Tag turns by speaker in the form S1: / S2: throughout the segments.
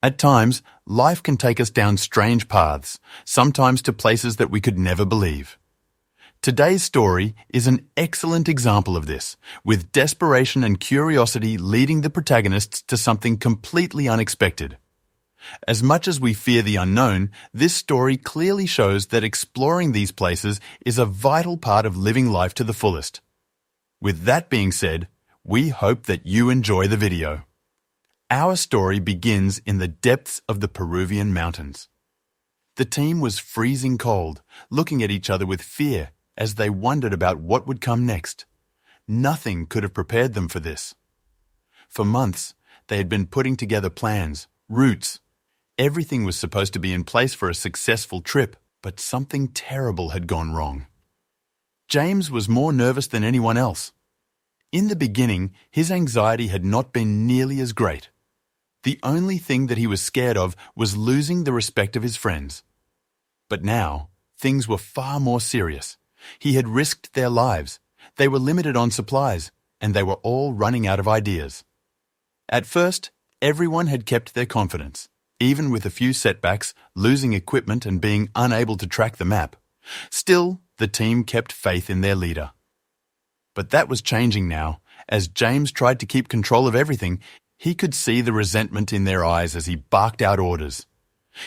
S1: At times, life can take us down strange paths, sometimes to places that we could never believe. Today's story is an excellent example of this, with desperation and curiosity leading the protagonists to something completely unexpected. As much as we fear the unknown, this story clearly shows that exploring these places is a vital part of living life to the fullest. With that being said, we hope that you enjoy the video. Our story begins in the depths of the Peruvian mountains. The team was freezing cold, looking at each other with fear as they wondered about what would come next. Nothing could have prepared them for this. For months, they had been putting together plans, routes. Everything was supposed to be in place for a successful trip, but something terrible had gone wrong. James was more nervous than anyone else. In the beginning, his anxiety had not been nearly as great. The only thing that he was scared of was losing the respect of his friends. But now, things were far more serious. He had risked their lives, they were limited on supplies, and they were all running out of ideas. At first, everyone had kept their confidence, even with a few setbacks, losing equipment and being unable to track the map. Still, the team kept faith in their leader. But that was changing now. As James tried to keep control of everything, he could see the resentment in their eyes as he barked out orders.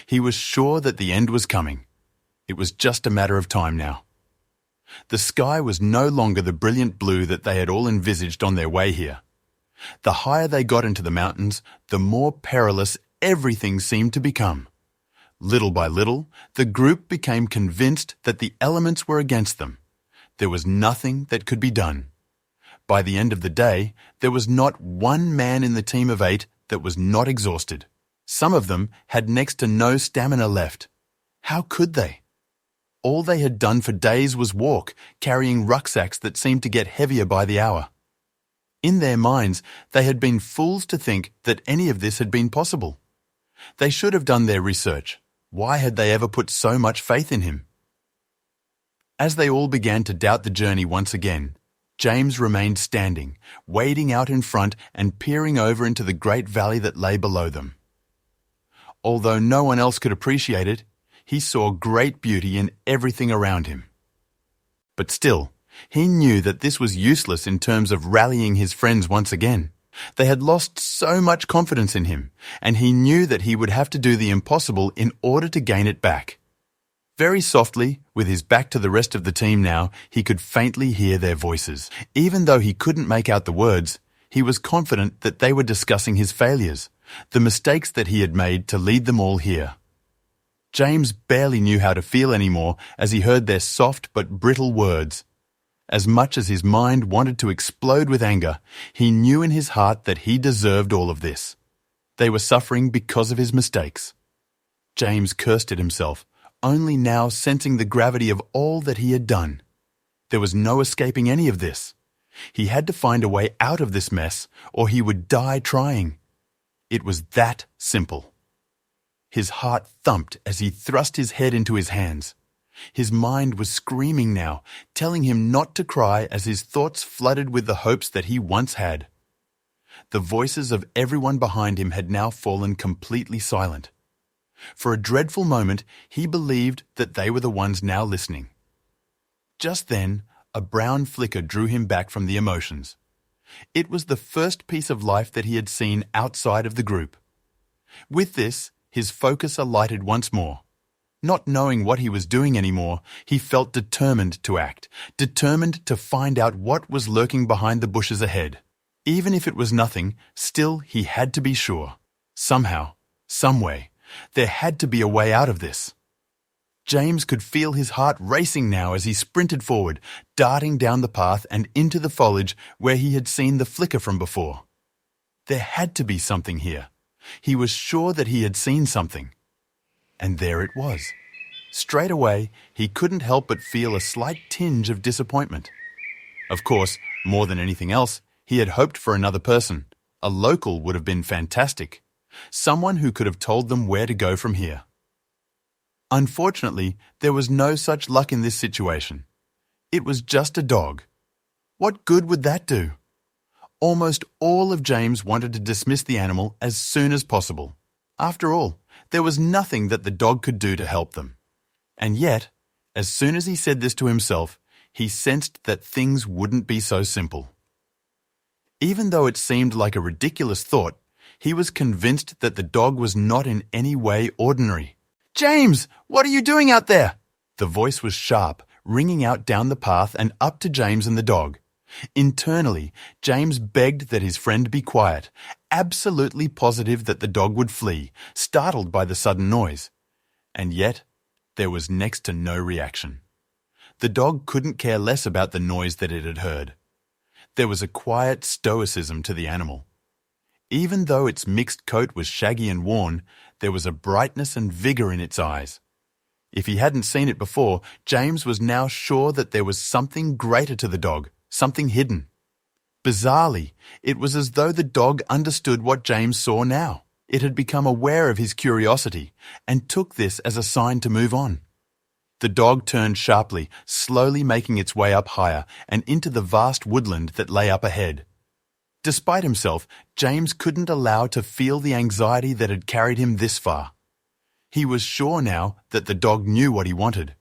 S1: He was sure that the end was coming. It was just a matter of time now. The sky was no longer the brilliant blue that they had all envisaged on their way here. The higher they got into the mountains, the more perilous everything seemed to become. Little by little, the group became convinced that the elements were against them. There was nothing that could be done. By the end of the day, there was not one man in the team of 8 that was not exhausted. Some of them had next to no stamina left. How could they? All they had done for days was walk, carrying rucksacks that seemed to get heavier by the hour. In their minds, they had been fools to think that any of this had been possible. They should have done their research. Why had they ever put so much faith in him? As they all began to doubt the journey once again, James remained standing, wading out in front and peering over into the great valley that lay below them. Although no one else could appreciate it, he saw great beauty in everything around him. But still, he knew that this was useless in terms of rallying his friends once again. They had lost so much confidence in him, and he knew that he would have to do the impossible in order to gain it back. Very softly, with his back to the rest of the team now, he could faintly hear their voices. Even though he couldn't make out the words, he was confident that they were discussing his failures, the mistakes that he had made to lead them all here. James barely knew how to feel anymore as he heard their soft but brittle words. As much as his mind wanted to explode with anger, he knew in his heart that he deserved all of this. They were suffering because of his mistakes. James cursed at himself, only now sensing the gravity of all that he had done. There was no escaping any of this. He had to find a way out of this mess, or he would die trying. It was that simple. His heart thumped as he thrust his head into his hands. His mind was screaming now, telling him not to cry as his thoughts flooded with the hopes that he once had. The voices of everyone behind him had now fallen completely silent. For a dreadful moment, he believed that they were the ones now listening. Just then, a brown flicker drew him back from the emotions. It was the first piece of life that he had seen outside of the group. With this, his focus alighted once more. Not knowing what he was doing anymore, he felt determined to act, determined to find out what was lurking behind the bushes ahead. Even if it was nothing, still he had to be sure. Somehow, some way, there had to be a way out of this. James could feel his heart racing now as he sprinted forward, darting down the path and into the foliage where he had seen the flicker from before. There had to be something here. He was sure that he had seen something. And there it was. Straight away, he couldn't help but feel a slight tinge of disappointment. Of course, more than anything else, he had hoped for another person. A local would have been fantastic. Someone who could have told them where to go from here. Unfortunately, there was no such luck in this situation. It was just a dog. What good would that do? Almost all of James wanted to dismiss the animal as soon as possible. After all, there was nothing that the dog could do to help them. And yet, as soon as he said this to himself, he sensed that things wouldn't be so simple. Even though it seemed like a ridiculous thought, he was convinced that the dog was not in any way ordinary. "James, what are you doing out there?" The voice was sharp, ringing out down the path and up to James and the dog. Internally, James begged that his friend be quiet, absolutely positive that the dog would flee, startled by the sudden noise. And yet, there was next to no reaction. The dog couldn't care less about the noise that it had heard. There was a quiet stoicism to the animal. Even though its mixed coat was shaggy and worn, there was a brightness and vigor in its eyes. If he hadn't seen it before, James was now sure that there was something greater to the dog, something hidden. Bizarrely, it was as though the dog understood what James saw now. It had become aware of his curiosity and took this as a sign to move on. The dog turned sharply, slowly making its way up higher and into the vast woodland that lay up ahead. Despite himself, James couldn't allow to feel the anxiety that had carried him this far. He was sure now that the dog knew what he wanted.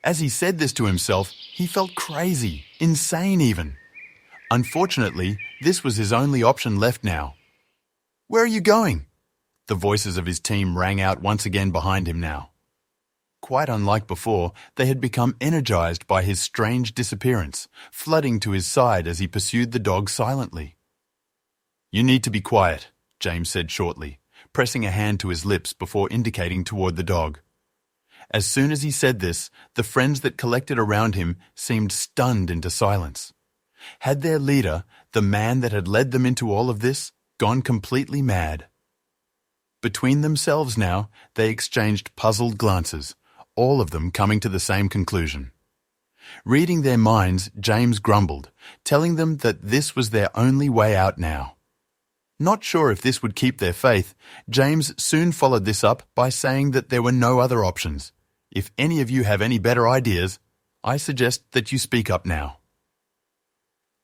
S1: As he said this to himself, he felt crazy, insane even. Unfortunately, this was his only option left now. "Where are you going?" The voices of his team rang out once again behind him now. Quite unlike before, they had become energized by his strange disappearance, flooding to his side as he pursued the dog silently. "You need to be quiet," James said shortly, pressing a hand to his lips before indicating toward the dog. As soon as he said this, the friends that collected around him seemed stunned into silence. Had their leader, the man that had led them into all of this, gone completely mad? Between themselves now, they exchanged puzzled glances, all of them coming to the same conclusion. Reading their minds, James grumbled, telling them that this was their only way out now. Not sure if this would keep their faith, James soon followed this up by saying that there were no other options. "If any of you have any better ideas, I suggest that you speak up now."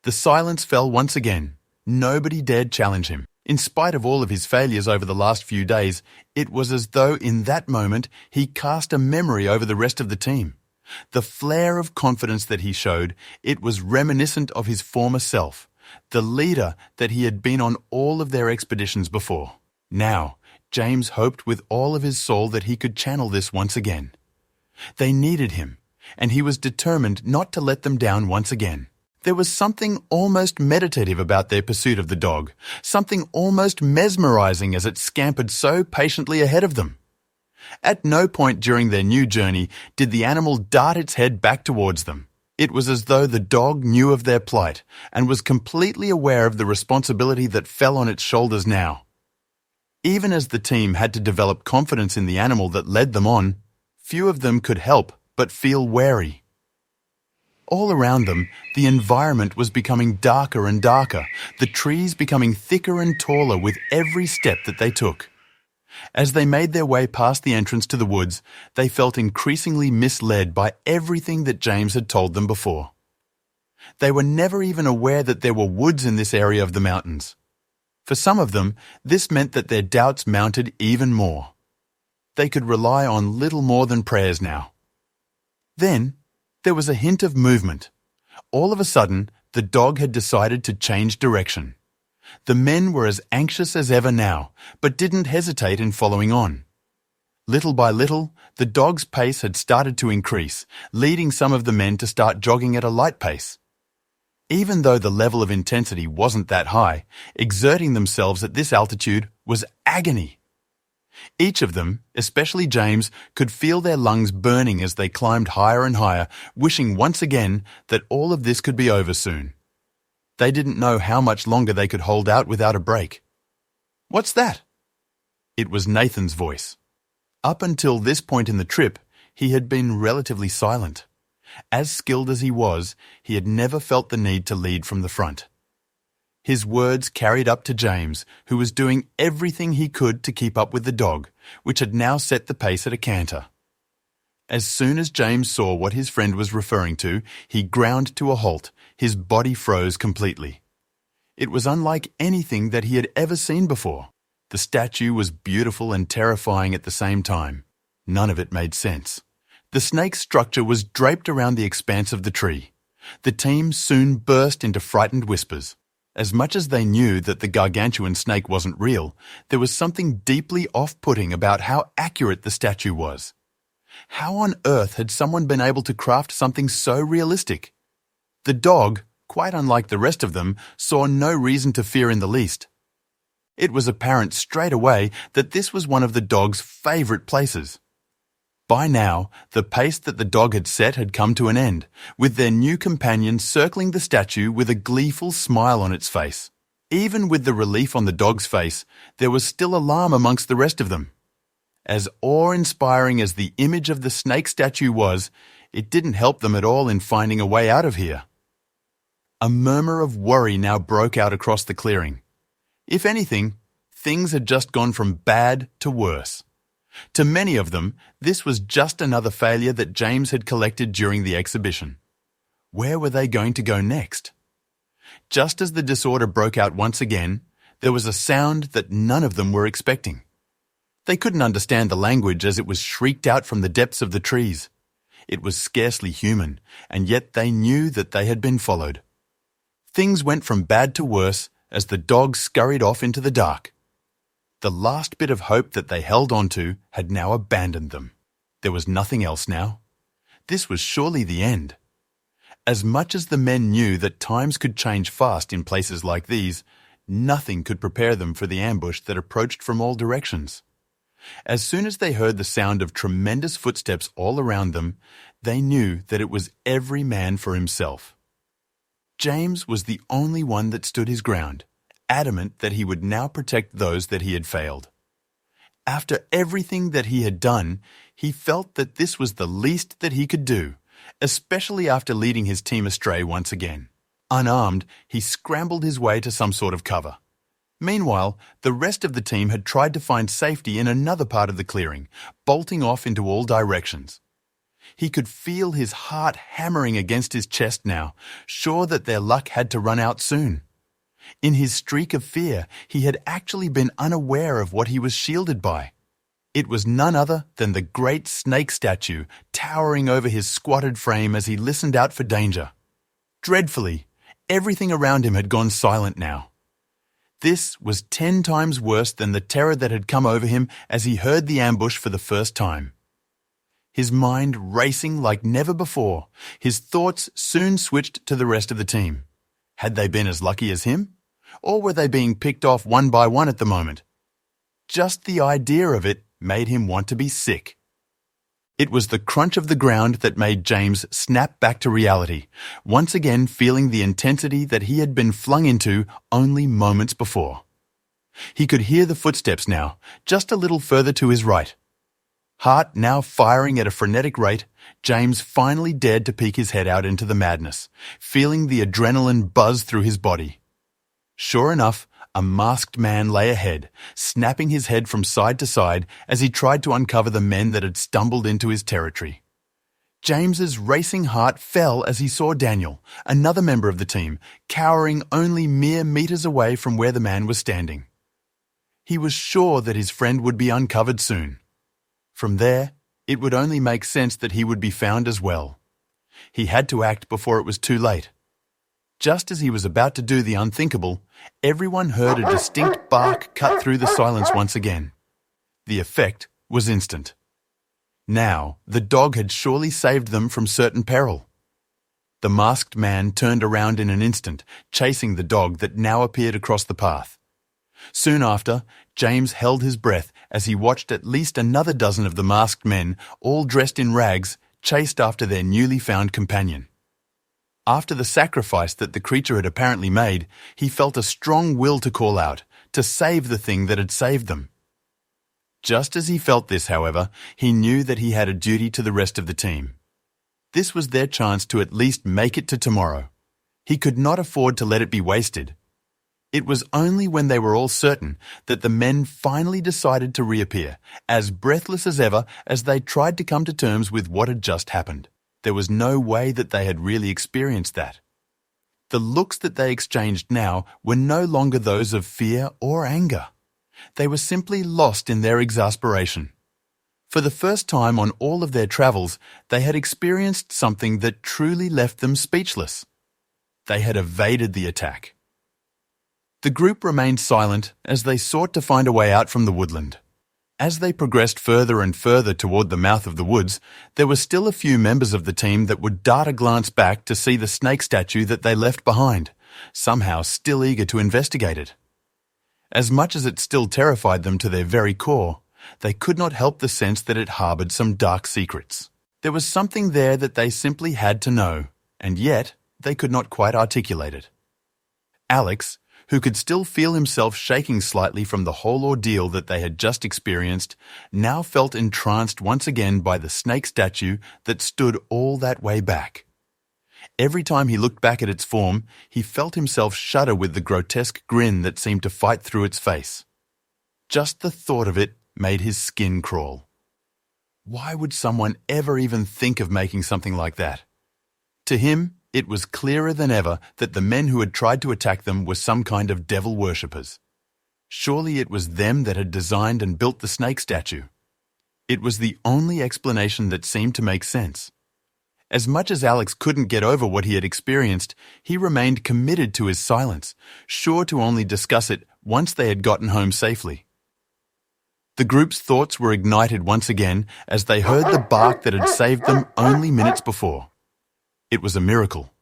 S1: The silence fell once again. Nobody dared challenge him. In spite of all of his failures over the last few days, it was as though in that moment he cast a memory over the rest of the team. The flare of confidence that he showed, it was reminiscent of his former self, the leader that he had been on all of their expeditions before. Now, James hoped with all of his soul that he could channel this once again. They needed him, and he was determined not to let them down once again. There was something almost meditative about their pursuit of the dog, something almost mesmerizing as it scampered so patiently ahead of them. At no point during their new journey did the animal dart its head back towards them. It was as though the dog knew of their plight and was completely aware of the responsibility that fell on its shoulders now. Even as the team had to develop confidence in the animal that led them on, few of them could help but feel wary. All around them, the environment was becoming darker and darker, the trees becoming thicker and taller with every step that they took. As they made their way past the entrance to the woods, they felt increasingly misled by everything that James had told them before. They were never even aware that there were woods in this area of the mountains. For some of them, this meant that their doubts mounted even more. They could rely on little more than prayers now. Then, there was a hint of movement. All of a sudden, the dog had decided to change direction. The men were as anxious as ever now, but didn't hesitate in following on. Little by little, the dog's pace had started to increase, leading some of the men to start jogging at a light pace. Even though the level of intensity wasn't that high, exerting themselves at this altitude was agony. Each of them, especially James, could feel their lungs burning as they climbed higher and higher, wishing once again that all of this could be over soon. They didn't know how much longer they could hold out without a break. "What's that?" It was Nathan's voice. Up until this point in the trip, he had been relatively silent. As skilled as he was, he had never felt the need to lead from the front. His words carried up to James, who was doing everything he could to keep up with the dog, which had now set the pace at a canter. As soon as James saw what his friend was referring to, he ground to a halt. His body froze completely. It was unlike anything that he had ever seen before. The statue was beautiful and terrifying at the same time. None of it made sense. The snake's structure was draped around the expanse of the tree. The team soon burst into frightened whispers. As much as they knew that the gargantuan snake wasn't real, there was something deeply off-putting about how accurate the statue was. How on earth had someone been able to craft something so realistic? The dog, quite unlike the rest of them, saw no reason to fear in the least. It was apparent straight away that this was one of the dog's favorite places. By now, the pace that the dog had set had come to an end, with their new companion circling the statue with a gleeful smile on its face. Even with the relief on the dog's face, there was still alarm amongst the rest of them. As awe-inspiring as the image of the snake statue was, it didn't help them at all in finding a way out of here. A murmur of worry now broke out across the clearing. If anything, things had just gone from bad to worse. To many of them, this was just another failure that James had collected during the exhibition. Where were they going to go next? Just as the disorder broke out once again, there was a sound that none of them were expecting. They couldn't understand the language as it was shrieked out from the depths of the trees. It was scarcely human, and yet they knew that they had been followed. Things went from bad to worse as the dog scurried off into the dark. The last bit of hope that they held onto had now abandoned them. There was nothing else now. This was surely the end. As much as the men knew that times could change fast in places like these, nothing could prepare them for the ambush that approached from all directions. As soon as they heard the sound of tremendous footsteps all around them, they knew that it was every man for himself. James was the only one that stood his ground, adamant that he would now protect those that he had failed. After everything that he had done, he felt that this was the least that he could do, especially after leading his team astray once again. Unarmed, he scrambled his way to some sort of cover. Meanwhile, the rest of the team had tried to find safety in another part of the clearing, bolting off into all directions. He could feel his heart hammering against his chest now, sure that their luck had to run out soon. In his streak of fear, he had actually been unaware of what he was shielded by. It was none other than the great snake statue towering over his squatted frame as he listened out for danger. Dreadfully, everything around him had gone silent now. This was 10 times worse than the terror that had come over him as he heard the ambush for the first time. His mind racing like never before, his thoughts soon switched to the rest of the team. Had they been as lucky as him? Or were they being picked off one by one at the moment? Just the idea of it made him want to be sick. It was the crunch of the ground that made James snap back to reality, once again feeling the intensity that he had been flung into only moments before. He could hear the footsteps now, just a little further to his right. Heart now firing at a frenetic rate, James finally dared to peek his head out into the madness, feeling the adrenaline buzz through his body. Sure enough, a masked man lay ahead, snapping his head from side to side as he tried to uncover the men that had stumbled into his territory. James's racing heart fell as he saw Daniel, another member of the team, cowering only mere meters away from where the man was standing. He was sure that his friend would be uncovered soon. From there, it would only make sense that he would be found as well. He had to act before it was too late. Just as he was about to do the unthinkable, everyone heard a distinct bark cut through the silence once again. The effect was instant. Now, the dog had surely saved them from certain peril. The masked man turned around in an instant, chasing the dog that now appeared across the path. Soon after, James held his breath as he watched at least another dozen of the masked men, all dressed in rags, chased after their newly found companion. After the sacrifice that the creature had apparently made, he felt a strong will to call out, to save the thing that had saved them. Just as he felt this, however, he knew that he had a duty to the rest of the team. This was their chance to at least make it to tomorrow. He could not afford to let it be wasted. It was only when they were all certain that the men finally decided to reappear, as breathless as ever as they tried to come to terms with what had just happened. There was no way that they had really experienced that. The looks that they exchanged now were no longer those of fear or anger. They were simply lost in their exasperation. For the first time on all of their travels, they had experienced something that truly left them speechless. They had evaded the attack. The group remained silent as they sought to find a way out from the woodland. As they progressed further and further toward the mouth of the woods, there were still a few members of the team that would dart a glance back to see the snake statue that they left behind, somehow still eager to investigate it. As much as it still terrified them to their very core, they could not help the sense that it harbored some dark secrets. There was something there that they simply had to know, and yet they could not quite articulate it. Alex, who could still feel himself shaking slightly from the whole ordeal that they had just experienced, now felt entranced once again by the snake statue that stood all that way back. Every time he looked back at its form, he felt himself shudder with the grotesque grin that seemed to fight through its face. Just the thought of it made his skin crawl. Why would someone ever even think of making something like that? To him, it was clearer than ever that the men who had tried to attack them were some kind of devil worshippers. Surely it was them that had designed and built the snake statue. It was the only explanation that seemed to make sense. As much as Alex couldn't get over what he had experienced, he remained committed to his silence, sure to only discuss it once they had gotten home safely. The group's thoughts were ignited once again as they heard the bark that had saved them only minutes before. It was a miracle.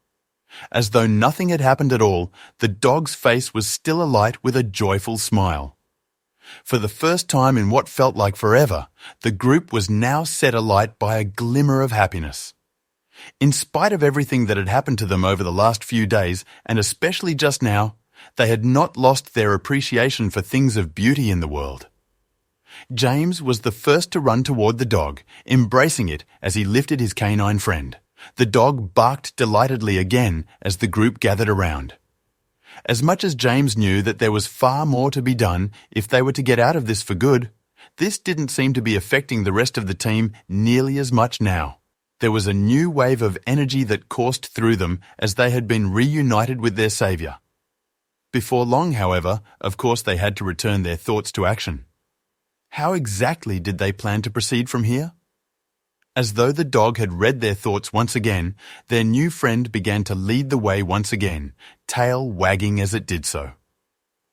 S1: As though nothing had happened at all, the dog's face was still alight with a joyful smile. For the first time in what felt like forever, the group was now set alight by a glimmer of happiness. In spite of everything that had happened to them over the last few days, and especially just now, they had not lost their appreciation for things of beauty in the world. James was the first to run toward the dog, embracing it as he lifted his canine friend. The dog barked delightedly again as the group gathered around. As much as James knew that there was far more to be done if they were to get out of this for good, this didn't seem to be affecting the rest of the team nearly as much now. There was a new wave of energy that coursed through them as they had been reunited with their saviour. Before long, however, of course they had to return their thoughts to action. How exactly did they plan to proceed from here? As though the dog had read their thoughts once again, their new friend began to lead the way once again, tail wagging as it did so.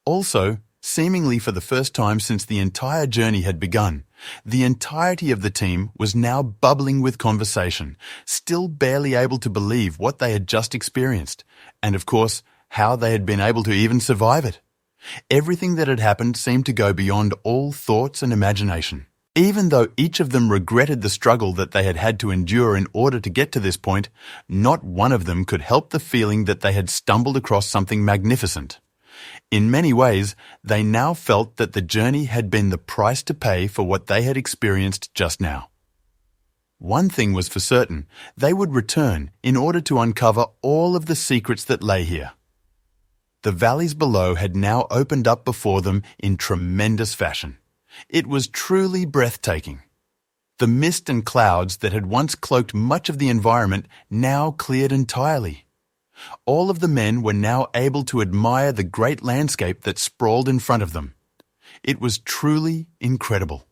S1: Also, seemingly for the first time since the entire journey had begun, the entirety of the team was now bubbling with conversation, still barely able to believe what they had just experienced, and of course, how they had been able to even survive it. Everything that had happened seemed to go beyond all thoughts and imagination. Even though each of them regretted the struggle that they had had to endure in order to get to this point, not one of them could help the feeling that they had stumbled across something magnificent. In many ways, they now felt that the journey had been the price to pay for what they had experienced just now. One thing was for certain, they would return in order to uncover all of the secrets that lay here. The valleys below had now opened up before them in tremendous fashion. It was truly breathtaking. The mist and clouds that had once cloaked much of the environment now cleared entirely. All of the men were now able to admire the great landscape that sprawled in front of them. It was truly incredible.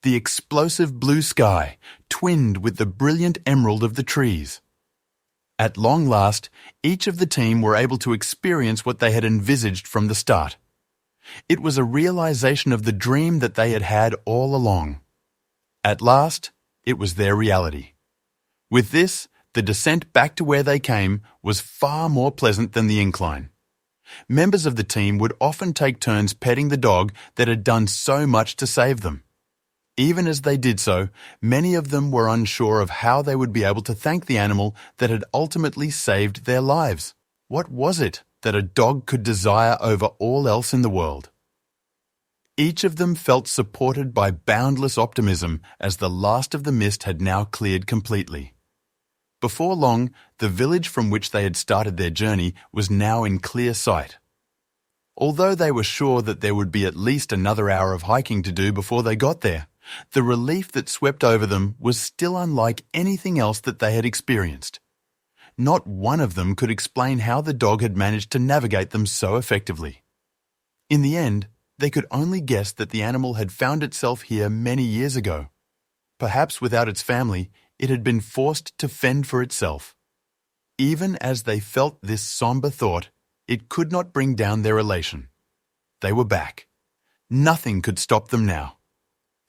S1: The explosive blue sky, twinned with the brilliant emerald of the trees. At long last, each of the team were able to experience what they had envisaged from the start. It was a realization of the dream that they had had all along. At last, it was their reality. With this, the descent back to where they came was far more pleasant than the incline. Members of the team would often take turns petting the dog that had done so much to save them. Even as they did so, many of them were unsure of how they would be able to thank the animal that had ultimately saved their lives. What was it that a dog could desire over all else in the world? Each of them felt supported by boundless optimism as the last of the mist had now cleared completely. Before long, the village from which they had started their journey was now in clear sight. Although they were sure that there would be at least another hour of hiking to do before they got there, the relief that swept over them was still unlike anything else that they had experienced. Not one of them could explain how the dog had managed to navigate them so effectively. In the end, They could only guess that the animal had found itself here many years ago. Perhaps without its family, it had been forced to fend for itself. Even as they felt this somber thought, it could not bring down their elation. They were back. Nothing could stop them now.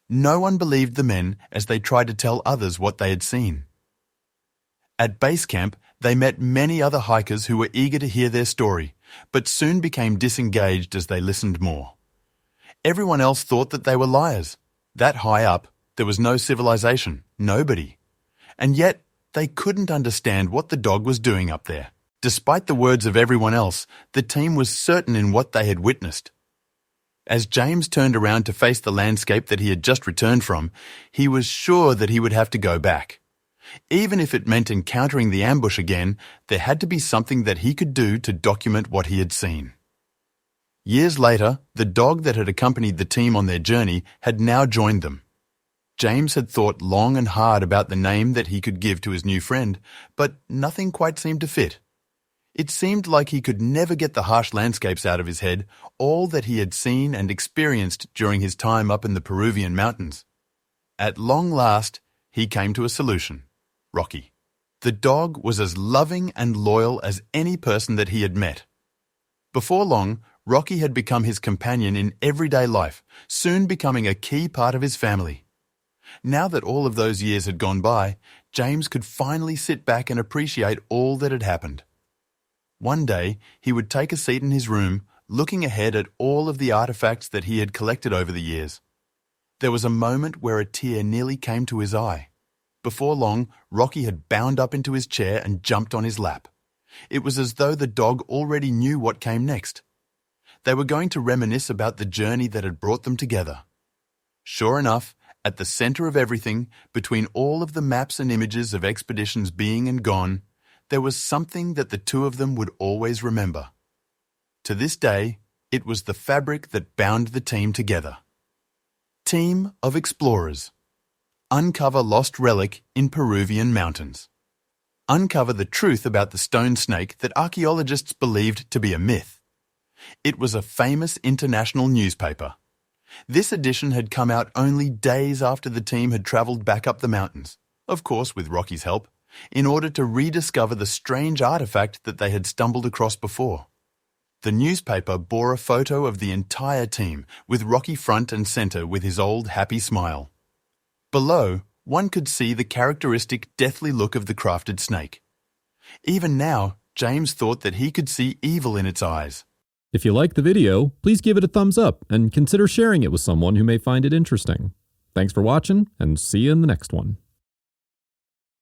S1: No one believed the men as they tried to tell others what they had seen. At base camp, they met many other hikers who were eager to hear their story, but soon became disengaged as they listened more. Everyone else thought that they were liars. That high up, there was no civilization, nobody. And yet, they couldn't understand what the dog was doing up there. Despite the words of everyone else, the team was certain in what they had witnessed. As James turned around to face the landscape that he had just returned from, he was sure that he would have to go back. Even if it meant encountering the ambush again, there had to be something that he could do to document what he had seen. Years later, the dog that had accompanied the team on their journey had now joined them. James had thought long and hard about the name that he could give to his new friend, but nothing quite seemed to fit. It seemed like he could never get the harsh landscapes out of his head, all that he had seen and experienced during his time up in the Peruvian mountains. At long last, he came to a solution: Rocky. The dog was as loving and loyal as any person that he had met. Before long, Rocky had become his companion in everyday life, soon becoming a key part of his family. Now that all of those years had gone by, James could finally sit back and appreciate all that had happened. One day, he would take a seat in his room, looking ahead at all of the artifacts that he had collected over the years. There was a moment where a tear nearly came to his eye. Before long, Rocky had bound up into his chair and jumped on his lap. It was as though the dog already knew what came next. They were going to reminisce about the journey that had brought them together. Sure enough, at the center of everything, between all of the maps and images of expeditions being and gone, there was something that the two of them would always remember. To this day, it was the fabric that bound the team together. Team of Explorers. Uncover lost relic in Peruvian mountains. Uncover the truth about the stone snake that archaeologists believed to be a myth. It was a famous international newspaper. This edition had come out only days after the team had travelled back up the mountains, of course with Rocky's help, in order to rediscover the strange artifact that they had stumbled across before. The newspaper bore a photo of the entire team, with Rocky front and centre with his old happy smile. Below, one could see the characteristic deathly look of the crafted snake. Even now, James thought that he could see evil in its eyes.
S2: If you liked the video, please give it a thumbs up and consider sharing it with someone who may find it interesting. Thanks for watching, and see you in the next one.